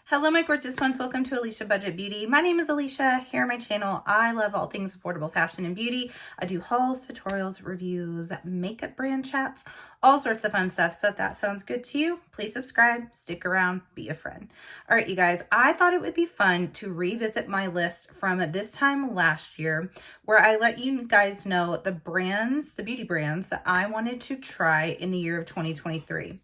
Hello, my gorgeous ones. Welcome to Alicia Budget Beauty. My name is Alicia. Here on my channel, I love all things affordable fashion and beauty. I do hauls, tutorials, reviews, makeup brand chats, all sorts of fun stuff. So if that sounds good to you, please subscribe, stick around, be a friend. All right, you guys, I thought it would be fun to revisit my list from this time last year, where I let you guys know the brands, the beauty brands that I wanted to try in the year of 2023.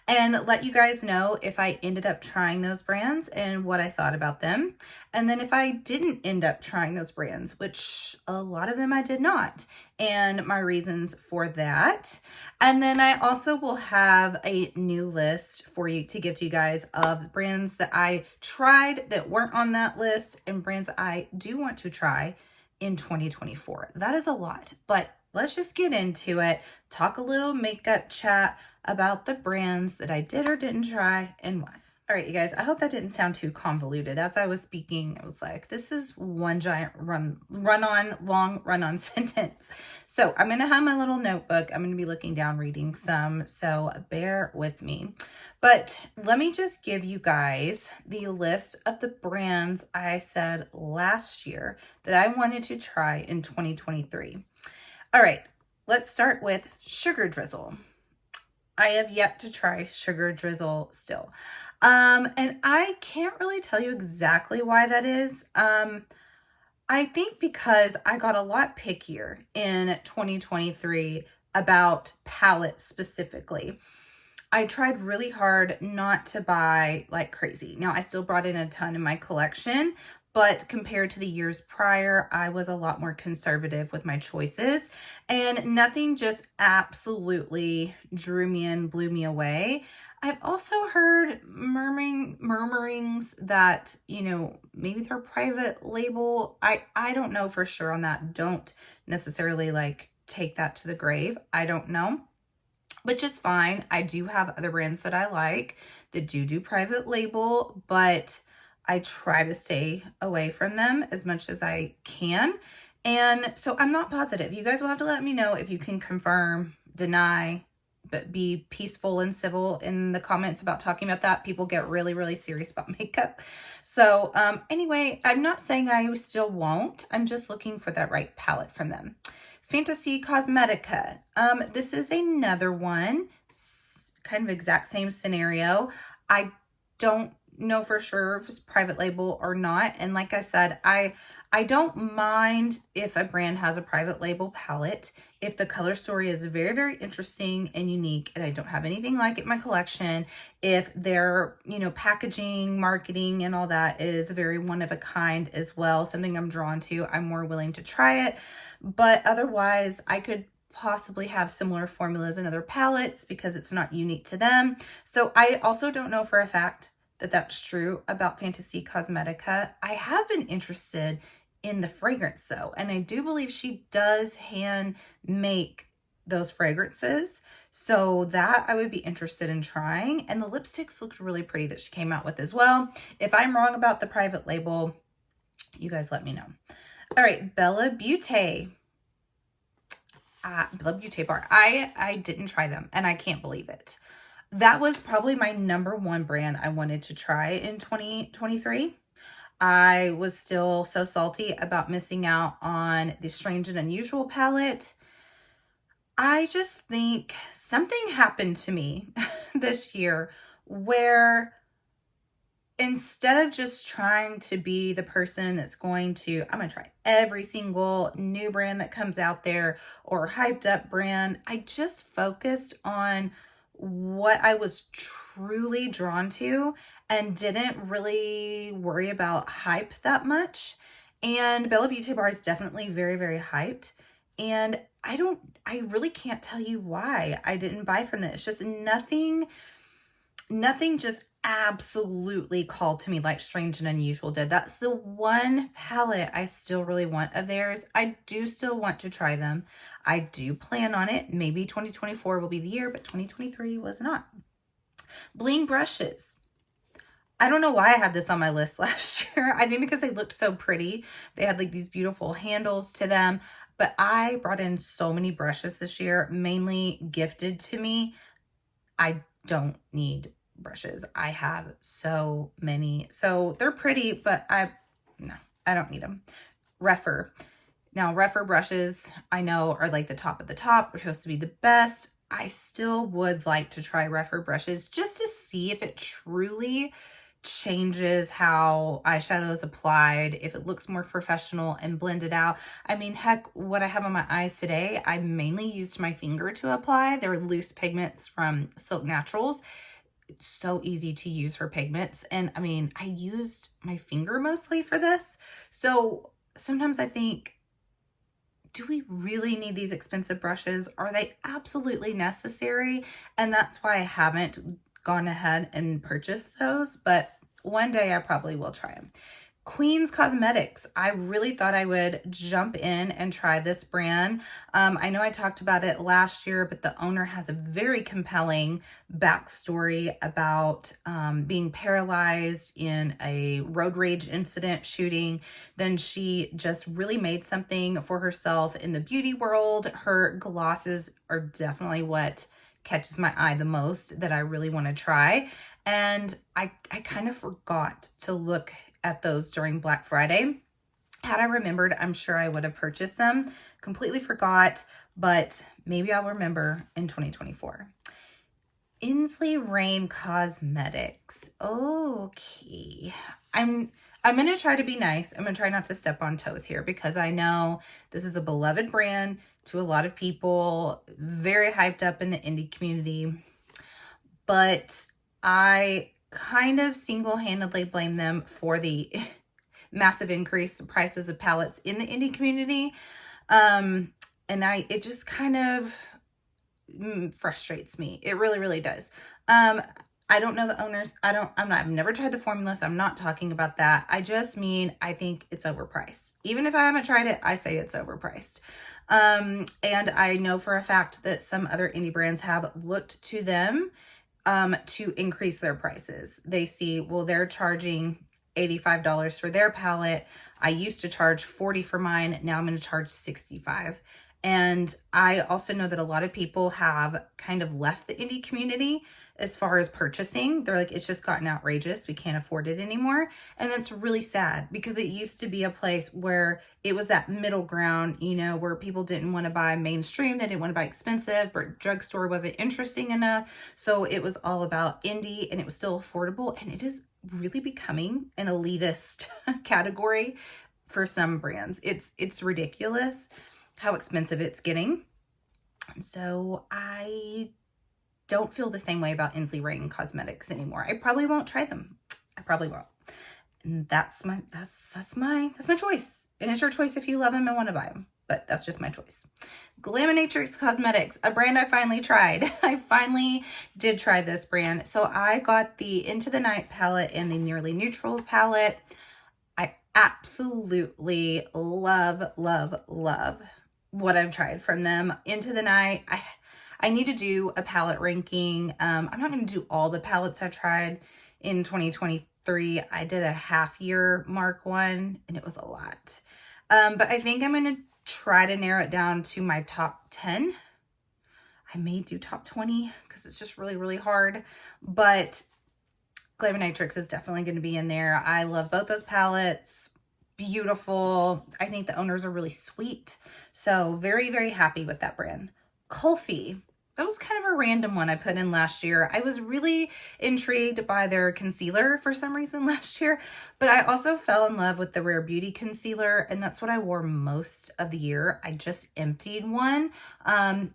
And let you guys know if I ended up trying those brands and what I thought about them. And then if I didn't end up trying those brands, which a lot of them I did not, and my reasons for that. And then I also will have a new list for you to give to you guys of brands that I tried that weren't on that list and brands that I do want to try in 2024. That is a lot, but let's just get into it. Talk a little makeup chat about the brands that I did or didn't try and why. All right, you guys, I hope that didn't sound too convoluted. As I was speaking, I was like, this is one giant long run-on sentence. So I'm going to have my little notebook. I'm going to be looking down, reading some, so bear with me. But let me just give you guys the list of the brands I said last year that I wanted to try in 2023. All right, let's start with Sugar Drizzle. I have yet to try Sugar Drizzle still. And I can't really tell you exactly why that is. I think because I got a lot pickier in 2023 about palettes specifically. I tried really hard not to buy like crazy. Now, I still brought in a ton in my collection, but compared to the years prior, I was a lot more conservative with my choices, and nothing just absolutely drew me in, blew me away. I've also heard murmurings that, you know, maybe they're private label. I don't know for sure on that. Don't necessarily like take that to the grave. I don't know, which is fine. I do have other brands that I like that do private label, but I try to stay away from them as much as I can. And so I'm not positive. You guys will have to let me know if you can confirm, deny, but be peaceful and civil in the comments about talking about that. People get really, really serious about makeup. So anyway, I'm not saying I still won't. I'm just looking for that right palette from them. Fantasy Cosmetica. This is another one, kind of exact same scenario. I don't know for sure if it's private label or not. And like I said, I don't mind if a brand has a private label palette if the color story is very, very interesting and unique and I don't have anything like it in my collection. If their, you know, packaging, marketing, and all that is very one of a kind as well, something I'm drawn to, I'm more willing to try it. But otherwise, I could possibly have similar formulas in other palettes because it's not unique to them. So I also don't know for a fact that that's true about Fantasy Cosmetica. I have been interested in the fragrance though, and I do believe she does hand make those fragrances, so that I would be interested in trying. And the lipsticks looked really pretty that she came out with as well. If I'm wrong about the private label, you guys let me know. All right, Bella Beauty. Bella Beauty bar. I didn't try them and I can't believe it. That was probably my #1 brand I wanted to try in 2023. I was still so salty about missing out on the Strange and Unusual palette. I just think something happened to me this year where instead of just trying to be the person that's I'm going to try every single new brand that comes out there or hyped up brand, I just focused on what I was truly drawn to and didn't really worry about hype that much. And Bella Beauty bar is definitely very, very hyped. And I really can't tell you why I didn't buy from this. Just nothing just absolutely called to me like Strange and Unusual did. That's the one palette I still really want of theirs. I do still want to try them. I do plan on it. Maybe 2024 will be the year, but 2023 was not. Bling brushes. I don't know why I had this on my list last year. I think because they looked so pretty. They had like these beautiful handles to them, but I brought in so many brushes this year, mainly gifted to me. I don't need brushes. I have so many. So they're pretty, but no, I don't need them. Rephr. Now, Rephr brushes, I know, are like the top of the top. They're supposed to be the best. I still would like to try Rephr brushes just to see if it truly changes how eyeshadow is applied, if it looks more professional and blended out. I mean, heck, what I have on my eyes today, I mainly used my finger to apply. They're loose pigments from Silk Naturals. It's so easy to use for pigments. And I mean, I used my finger mostly for this. So sometimes I think, do we really need these expensive brushes? Are they absolutely necessary? And that's why I haven't gone ahead and purchased those, but one day I probably will try them. Queen's Cosmetics. I really thought I would jump in and try this brand. I know I talked about it last year, but the owner has a very compelling backstory about being paralyzed in a road rage incident shooting. Then she just really made something for herself in the beauty world. Her glosses are definitely what catches my eye the most that I really want to try. And I kind of forgot to look at those during Black Friday. Had I remembered, I'm sure I would have purchased them. Completely forgot, but maybe I'll remember in 2024. Inslee Rain Cosmetics. Okay. I'm going to try to be nice. I'm going to try not to step on toes here because I know this is a beloved brand to a lot of people, very hyped up in the indie community, but I kind of single-handedly blame them for the massive increase in prices of palettes in the indie community. And it just kind of frustrates me. It really, really does. I don't know the owners. I've never tried the formula, so I'm not talking about that. I just mean, I think it's overpriced. Even if I haven't tried it, I say it's overpriced. And I know for a fact that some other indie brands have looked to them to increase their prices. They see, well, they're charging $85 for their palette. I used to charge $40 for mine. Now I'm going to charge $65. And I also know that a lot of people have kind of left the indie community as far as purchasing. They're like, it's just gotten outrageous. We can't afford it anymore. And that's really sad because it used to be a place where it was that middle ground, you know, where people didn't want to buy mainstream. They didn't want to buy expensive, but drugstore wasn't interesting enough. So it was all about indie and it was still affordable. And it is really becoming an elitist category for some brands. It's ridiculous how expensive it's getting. And so I don't feel the same way about Inslee Rain Cosmetics anymore. I probably won't try them. I probably won't. And that's my choice. And it's your choice if you love them and want to buy them. But that's just my choice. Glaminatrix Cosmetics, a brand I finally tried. I finally did try this brand. So I got the Into the Night palette and the Nearly Neutral palette. I absolutely love, love, love what I've tried from them. Into the Night, I need to do a palette ranking. I'm not going to do all the palettes I tried in 2023. I did a half year mark one and it was a lot. But I think I'm going to try to narrow it down to my top 10. I may do top 20 because it's just really, really hard. But Glaminatrix is definitely going to be in there. I love both those palettes. Beautiful. I think the owners are really sweet. So very, very happy with that brand. Kulfi. That was kind of a random one I put in last year. I was really intrigued by their concealer for some reason last year, but I also fell in love with the Rare Beauty concealer, and that's what I wore most of the year. I just emptied one.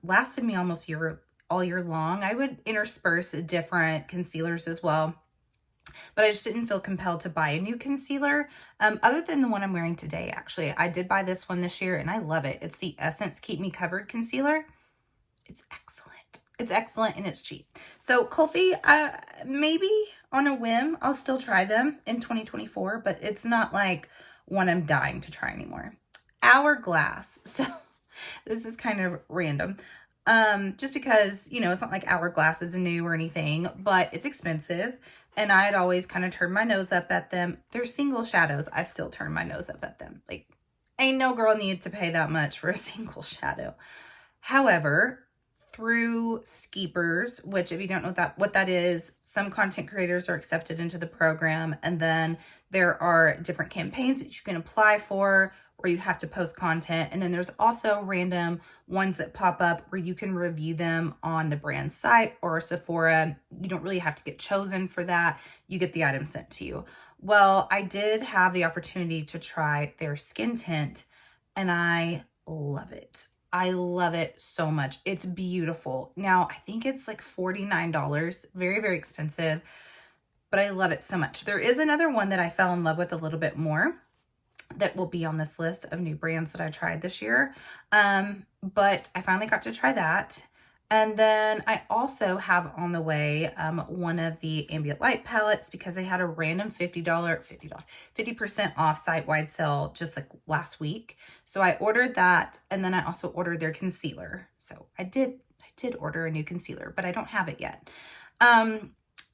Lasted me almost all year long. I would intersperse different concealers as well, but I just didn't feel compelled to buy a new concealer other than the one I'm wearing today. Actually, I did buy this one this year and I love it. It's the Essence Keep Me Covered concealer. It's excellent. It's excellent and it's cheap. So Kulfi, maybe on a whim, I'll still try them in 2024, but it's not like one I'm dying to try anymore. Hourglass. So this is kind of random. Just because, you know, it's not like Hourglass is new or anything, but it's expensive. And I had always kind of turned my nose up at them. They're single shadows. I still turn my nose up at them. Like, ain't no girl need to pay that much for a single shadow. However, through Skeepers, which if you don't know what that is, some content creators are accepted into the program, and then there are different campaigns that you can apply for, or you have to post content. And then there's also random ones that pop up where you can review them on the brand site or Sephora. You don't really have to get chosen for that. You get the item sent to you. Well, I did have the opportunity to try their skin tint, and I love it. I love it so much. It's beautiful. Now, I think it's like $49, very, very expensive, but I love it so much. There is another one that I fell in love with a little bit more that will be on this list of new brands that I tried this year. But I finally got to try that. And then I also have on the way one of the ambient light palettes, because they had a random $50% off site-wide sale just like last week. So I ordered that, and then I also ordered their concealer. So I did order a new concealer, but I don't have it yet.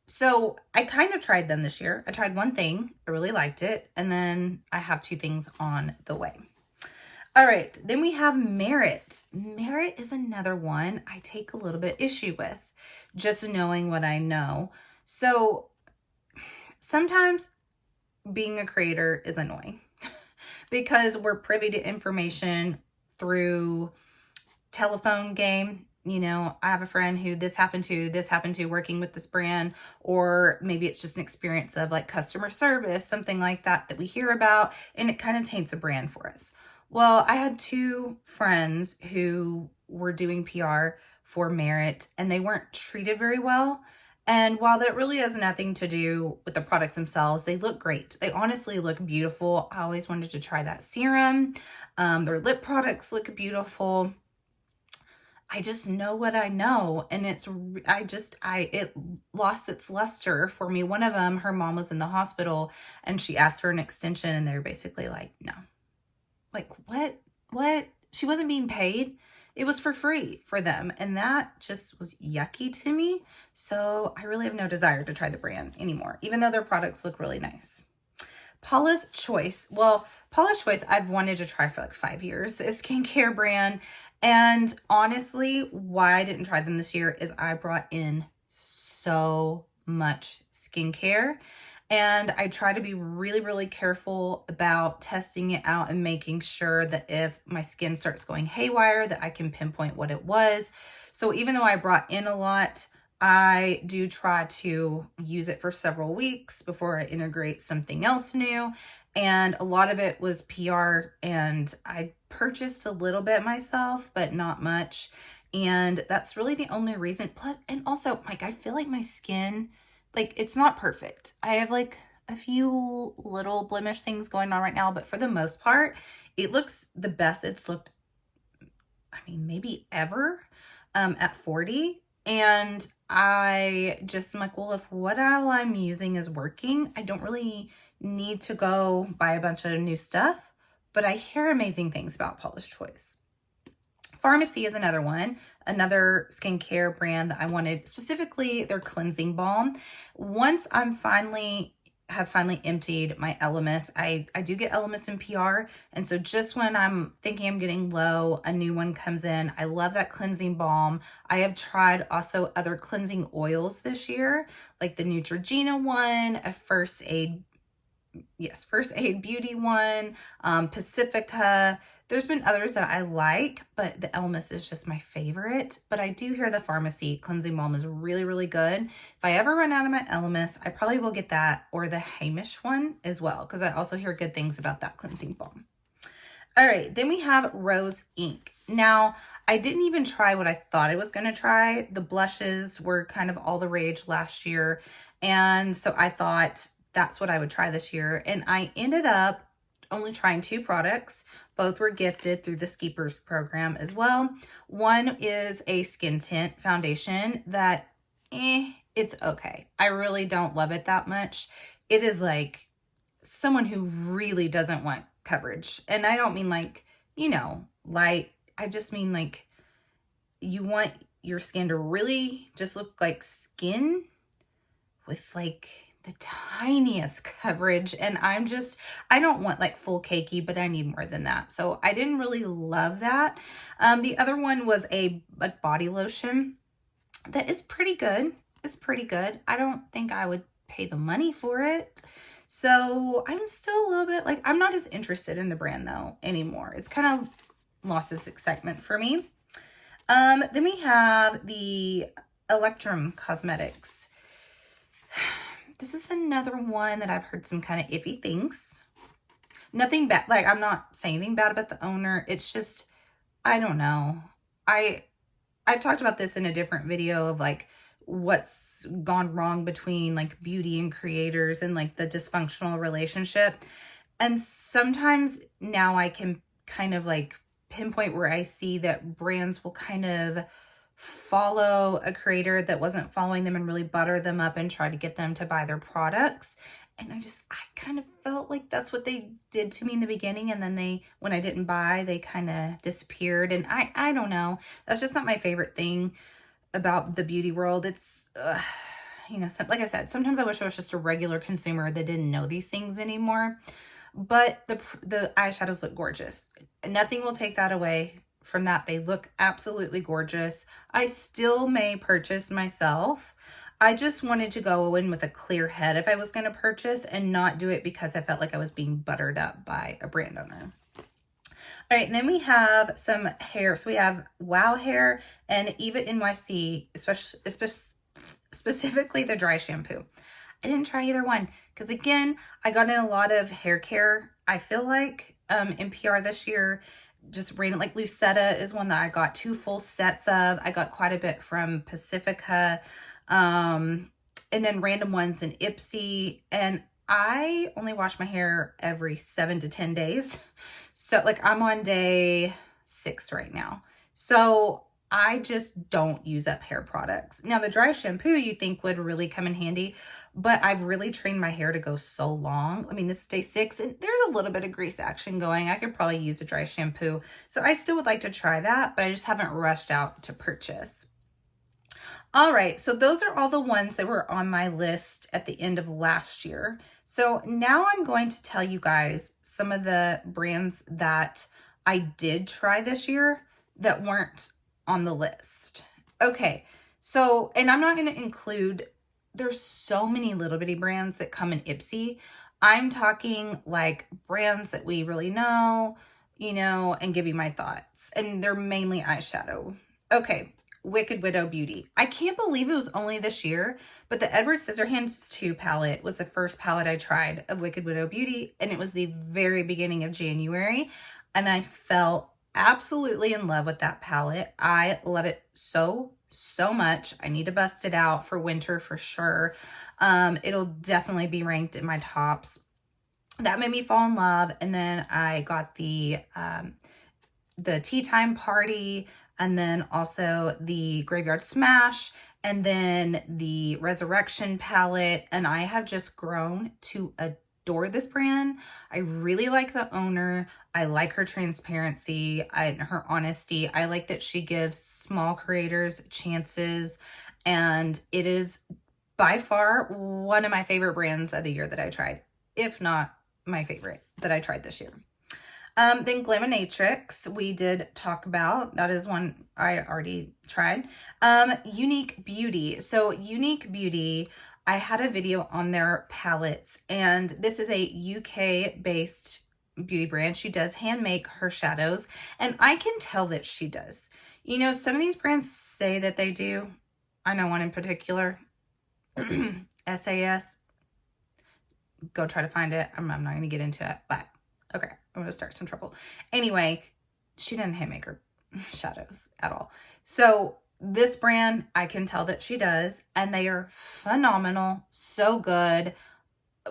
So I kind of tried them this year. I tried one thing, I really liked it, and then I have two things on the way. All right, then we have Merit. Merit is another one I take a little bit issue with, just knowing what I know. So sometimes being a creator is annoying because we're privy to information through telephone game. You know, I have a friend who this happened to working with this brand, or maybe it's just an experience of like customer service, something like that we hear about, and it kind of taints a brand for us. Well, I had two friends who were doing PR for Merit, and they weren't treated very well. And while that really has nothing to do with the products themselves, they look great. They honestly look beautiful. I always wanted to try that serum. Their lip products look beautiful. I just know what I know, and it lost its luster for me. One of them, her mom was in the hospital, and she asked for an extension, and they were basically like, no. Like, what? She wasn't being paid. It was for free for them, and that just was yucky to me. So I really have no desire to try the brand anymore, even though their products look really nice. Paula's Choice. Well, Paula's Choice I've wanted to try for like 5 years. It's a skincare brand. And honestly, why I didn't try them this year is I brought in so much skincare. And I try to be really, really careful about testing it out and making sure that if my skin starts going haywire, that I can pinpoint what it was. So even though I brought in a lot, I do try to use it for several weeks before I integrate something else new. And a lot of it was PR, and I purchased a little bit myself, but not much. And that's really the only reason. Plus, and also, like, I feel like my skin, like, it's not perfect. I have like a few little blemish things going on right now, but for the most part, it looks the best it's looked, I mean, maybe ever at 40. And I just am like, well, if what all I'm using is working, I don't really need to go buy a bunch of new stuff. But I hear amazing things about Paula's Choice. Pharmacy is another one, another skincare brand that I wanted, specifically their cleansing balm. Once have finally emptied my Elemis. I do get Elemis in PR, and so just when I'm thinking I'm getting low, a new one comes in. I love that cleansing balm. I have tried also other cleansing oils this year, like the Neutrogena one, a First Aid Beauty one, Pacifica. There's been others that I like, but the Elemis is just my favorite. But I do hear the Pharmacy cleansing balm is really, really good. If I ever run out of my Elemis, I probably will get that, or the Hamish one as well, because I also hear good things about that cleansing balm. All right, then we have Rose Ink. Now, I didn't even try what I thought I was going to try. The blushes were kind of all the rage last year, and so I thought that's what I would try this year. And I ended up only trying 2 products. Both were gifted through the Skeepers program as well. One is a skin tint foundation that, it's okay. I really don't love it that much. It is like someone who really doesn't want coverage. And I don't mean like, you know, light. I just mean like you want your skin to really just look like skin with like the tiniest coverage, and I don't want like full cakey, but I need more than that. So I didn't really love that. The other one was a body lotion that is pretty good. It's pretty good. I don't think I would pay the money for it. So I'm still a little bit like, I'm not as interested in the brand though anymore. It's kind of lost its excitement for me. Then we have the Electrum Cosmetics. This is another one that I've heard some kind of iffy things. Nothing bad. Like, I'm not saying anything bad about the owner. It's just, I don't know. I've talked about this in a different video of like what's gone wrong between like beauty and creators and like the dysfunctional relationship. And sometimes now I can kind of like pinpoint where I see that brands will kind of follow a creator that wasn't following them and really butter them up and try to get them to buy their products. And I kind of felt like that's what they did to me in the beginning. And then when I didn't buy, they kind of disappeared. And I don't know. That's just not my favorite thing about the beauty world. It's, you know, like I said, sometimes I wish I was just a regular consumer that didn't know these things anymore. But the eyeshadows look gorgeous. Nothing will take that away from that. They look absolutely gorgeous. I still may purchase myself. I just wanted to go in with a clear head if I was going to purchase and not do it because I felt like I was being buttered up by a brand owner. All right, and then we have some hair. So we have Wow Hair and Eva NYC, specifically the dry shampoo. I didn't try either one because, again, I got in a lot of hair care. I feel like in PR this year, just random, like Lucetta is one that I got 2 full sets of. I got quite a bit from Pacifica, and then random ones in Ipsy. And I only wash my hair every 7 to 10 days. So like I'm on day 6 right now. So I just don't use up hair products. Now the dry shampoo you think would really come in handy, but I've really trained my hair to go so long. I mean, this is day 6 and there's a little bit of grease action going. I could probably use a dry shampoo. So I still would like to try that, but I just haven't rushed out to purchase. All right, so those are all the ones that were on my list at the end of last year. So now I'm going to tell you guys some of the brands that I did try this year that weren't on the list. Okay, so, and I'm not going to include, there's so many little bitty brands that come in Ipsy. I'm talking like brands that we really know, you know, and give you my thoughts. And they're mainly eyeshadow. Okay, Wicked Widow Beauty. I can't believe it was only this year, but the Edward Scissorhands 2 palette was the first palette I tried of Wicked Widow Beauty, and it was the very beginning of January, and I fell absolutely in love with that palette. I love it so much. I need to bust it out for winter for sure. It'll definitely be ranked in my tops. That made me fall in love, and then I got the Tea Time Party, and then also the Graveyard Smash, and then the Resurrection palette. And I have just grown to adore this brand. I really like the owner. I like her transparency and her honesty. I like that she gives small creators chances. And it is by far one of my favorite brands of the year that I tried, if not my favorite that I tried this year. Then Glaminatrix, we did talk about. That is one I already tried. Unique Beauty. So Unique Beauty, I had a video on their palettes, and this is a UK-based beauty brand. She does hand make her shadows, and I can tell that she does. You know, some of these brands say that they do. I know one in particular, SAS. Go try to find it. I'm not going to get into it, but okay, I'm going to start some trouble. Anyway, she didn't hand make her shadows at all. So this brand, I can tell that she does, and they are phenomenal, so good,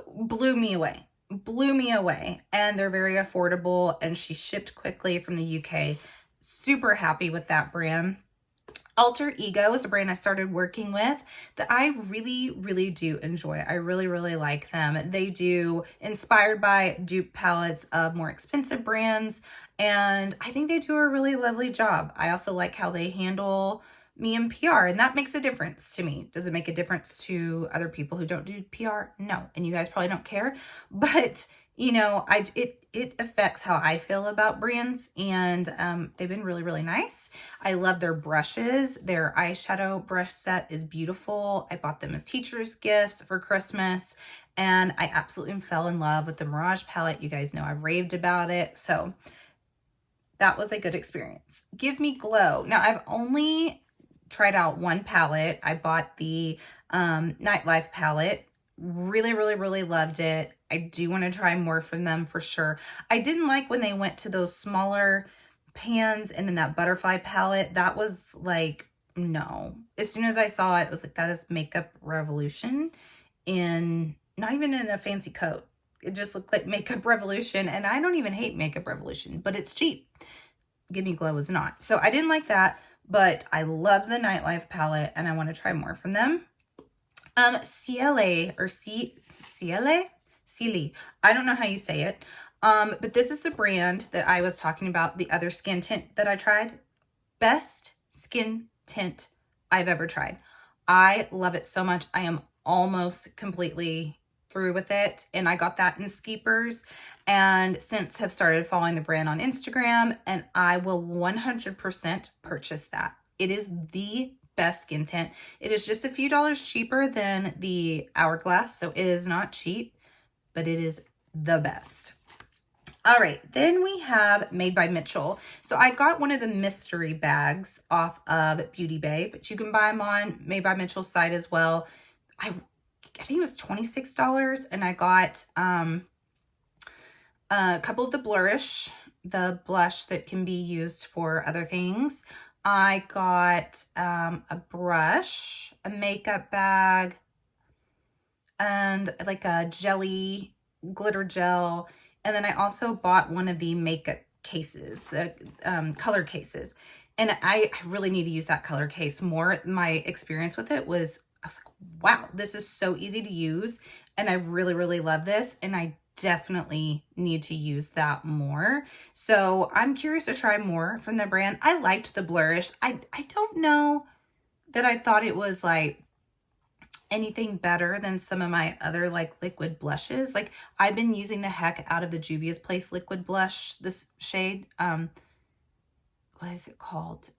blew me away, and they're very affordable, and she shipped quickly from the UK. Super happy with that brand. Alter Ego is a brand I started working with that I really do enjoy. I really like them. They do inspired by dupe palettes of more expensive brands, and I think they do a really lovely job. I also like how they handle me in PR, and that makes a difference to me. Does it make a difference to other people who don't do PR? No, and you guys probably don't care, but you know, it affects how I feel about brands, and they've been really, really nice. I love their brushes. Their eyeshadow brush set is beautiful. I bought them as teachers' gifts for Christmas, and I absolutely fell in love with the Mirage palette. You guys know I've raved about it, so that was a good experience. Give Me Glow. Now, I've only tried out one palette. I bought the Nightlife palette. Really, really, really loved it. I do want to try more from them for sure. I didn't like when they went to those smaller pans and then that butterfly palette. That was like, no. As soon as I saw it, it was like, that is Makeup Revolution in, not even in a fancy coat. It just looked like Makeup Revolution, and I don't even hate Makeup Revolution, but it's cheap. Give Me Glow is not. So I didn't like that, but I love the Nightlife palette, and I want to try more from them. CLA or CLA? Sealy. I don't know how you say it. But this is the brand that I was talking about, the other skin tint that I tried. Best skin tint I've ever tried. I love it so much. I am almost completely through with it, and I got that in Skeepers, and since have started following the brand on Instagram, and I will 100% purchase that. It is the best skin tint. It is just a few dollars cheaper than the Hourglass, so it is not cheap, but it is the best. All right, then we have Made by Mitchell. So I got one of the mystery bags off of Beauty Bay, but you can buy them on Made by Mitchell's site as well. I think it was $26, and I got a couple of the Blurish, the blush that can be used for other things. I got a brush, a makeup bag, and like a jelly glitter gel. And then I also bought one of the makeup cases, the color cases. And I really need to use that color case more. My experience with it was, I was like, wow, this is so easy to use. And I really, really love this. And I definitely need to use that more. So I'm curious to try more from the brand. I liked the Blurish. I don't know that I thought it was like anything better than some of my other like liquid blushes. Like I've been using the heck out of the Juvia's Place liquid blush, this shade. What is it called?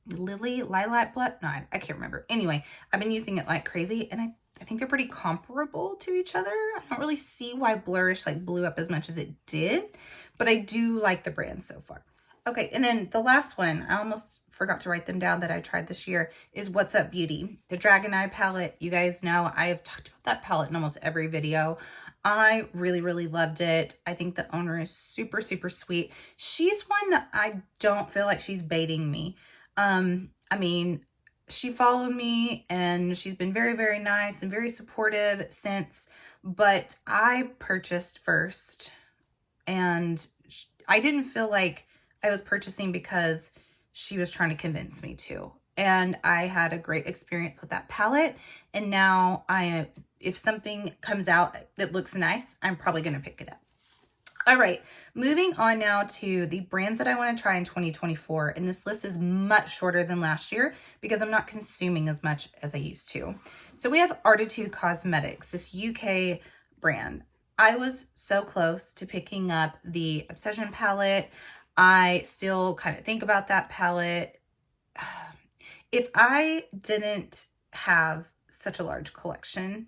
Lily Lilac Blush? No, I can't remember. Anyway, I've been using it like crazy, and I think they're pretty comparable to each other. I don't really see why Blurish like blew up as much as it did, but I do like the brand so far. Okay, and then the last one, I almost forgot to write them down that I tried this year, is What's Up Beauty. The Dragon Eye palette. You guys know I have talked about that palette in almost every video. I really, really loved it. I think the owner is super, super sweet. She's one that I don't feel like she's baiting me. I mean, she followed me, and she's been very, very nice and very supportive since, but I purchased first, and I didn't feel like I was purchasing because she was trying to convince me to. And I had a great experience with that palette. And now if something comes out that looks nice, I'm probably going to pick it up. All right, moving on now to the brands that I want to try in 2024. And this list is much shorter than last year because I'm not consuming as much as I used to. So we have Artitude Cosmetics, this UK brand. I was so close to picking up the Obsession palette. I still kind of think about that palette. If I didn't have such a large collection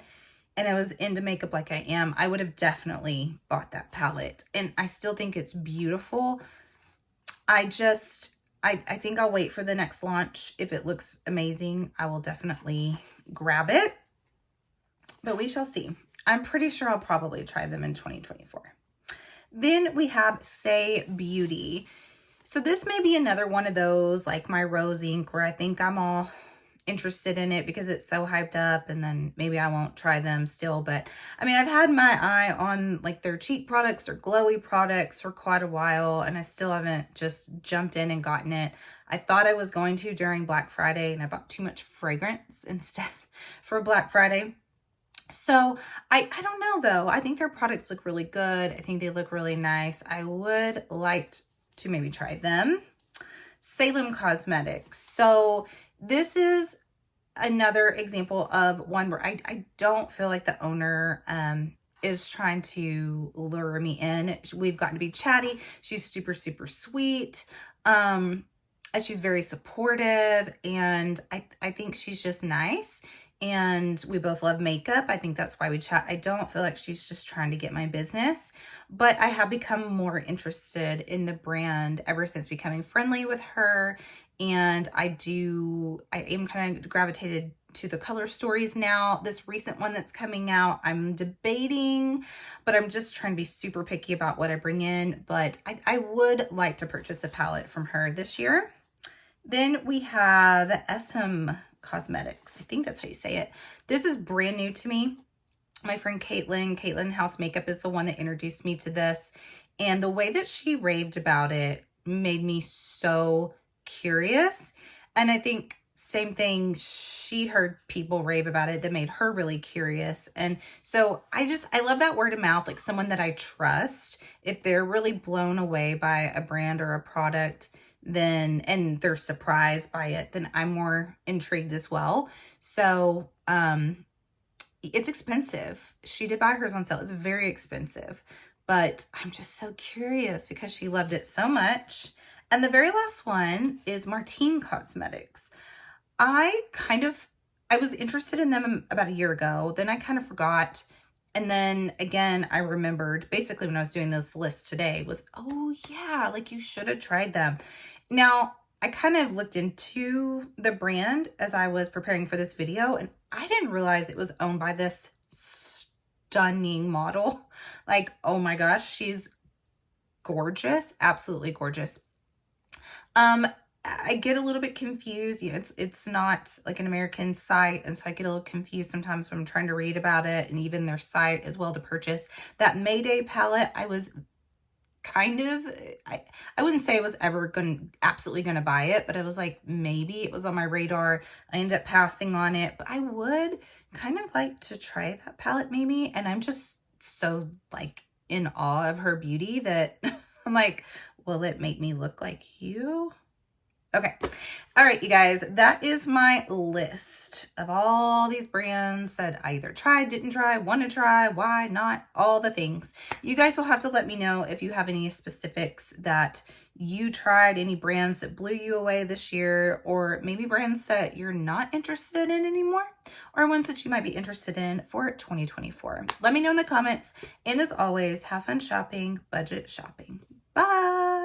and I was into makeup like I am, I would have definitely bought that palette. And I still think it's beautiful. I think I'll wait for the next launch. If it looks amazing, I will definitely grab it. But we shall see. I'm pretty sure I'll probably try them in 2024. Then we have Say Beauty. So this may be another one of those, like my Rose Ink, where I think I'm all interested in it because it's so hyped up, and then maybe I won't try them still. But I mean, I've had my eye on like their cheap products or glowy products for quite a while, and I still haven't just jumped in and gotten it. I thought I was going to during Black Friday, and I bought too much fragrance instead for Black Friday. So I don't know though. I think their products look really good. I think they look really nice. I would like to maybe try them. Salem Cosmetics. So this is another example of one where I don't feel like the owner is trying to lure me in. We've gotten to be chatty. She's super, super sweet. And she's very supportive, and I think she's just nice. And we both love makeup. I think that's why we chat. I don't feel like she's just trying to get my business, but I have become more interested in the brand ever since becoming friendly with her. And I am kind of gravitated to the color stories now. This recent one that's coming out, I'm debating, but I'm just trying to be super picky about what I bring in. But I would like to purchase a palette from her this year. Then we have SM Cosmetics. I think that's how you say it. This is brand new to me. My friend Caitlin House Makeup is the one that introduced me to this. And the way that she raved about it made me so curious. And I think same thing, she heard people rave about it that made her really curious. And so I love that word of mouth, like someone that I trust. If they're really blown away by a brand or a product, then, and they're surprised by it, then I'm more intrigued as well. So, it's expensive. She did buy hers on sale. It's very expensive, but I'm just so curious because she loved it so much. And the very last one is Martine Cosmetics. I was interested in them about a year ago. Then I kind of forgot. And then again, I remembered basically when I was doing this list today was, oh yeah, like you should have tried them. Now, I kind of looked into the brand as I was preparing for this video, and I didn't realize it was owned by this stunning model. Like, oh my gosh, she's gorgeous, absolutely gorgeous. I get a little bit confused. You know, it's not like an American site, and so I get a little confused sometimes when I'm trying to read about it, and even their site as well to purchase. That Mayday palette, I was kind of, I wouldn't say I was ever absolutely gonna buy it, but I was like, maybe it was on my radar. I ended up passing on it, but I would kind of like to try that palette maybe. And I'm just so like in awe of her beauty that I'm like, will it make me look like you? Okay. All right, you guys, that is my list of all these brands that I either tried, didn't try, want to try, why not, all the things. You guys will have to let me know if you have any specifics that you tried, any brands that blew you away this year, or maybe brands that you're not interested in anymore, or ones that you might be interested in for 2024. Let me know in the comments. And as always, have fun shopping, budget shopping. Bye.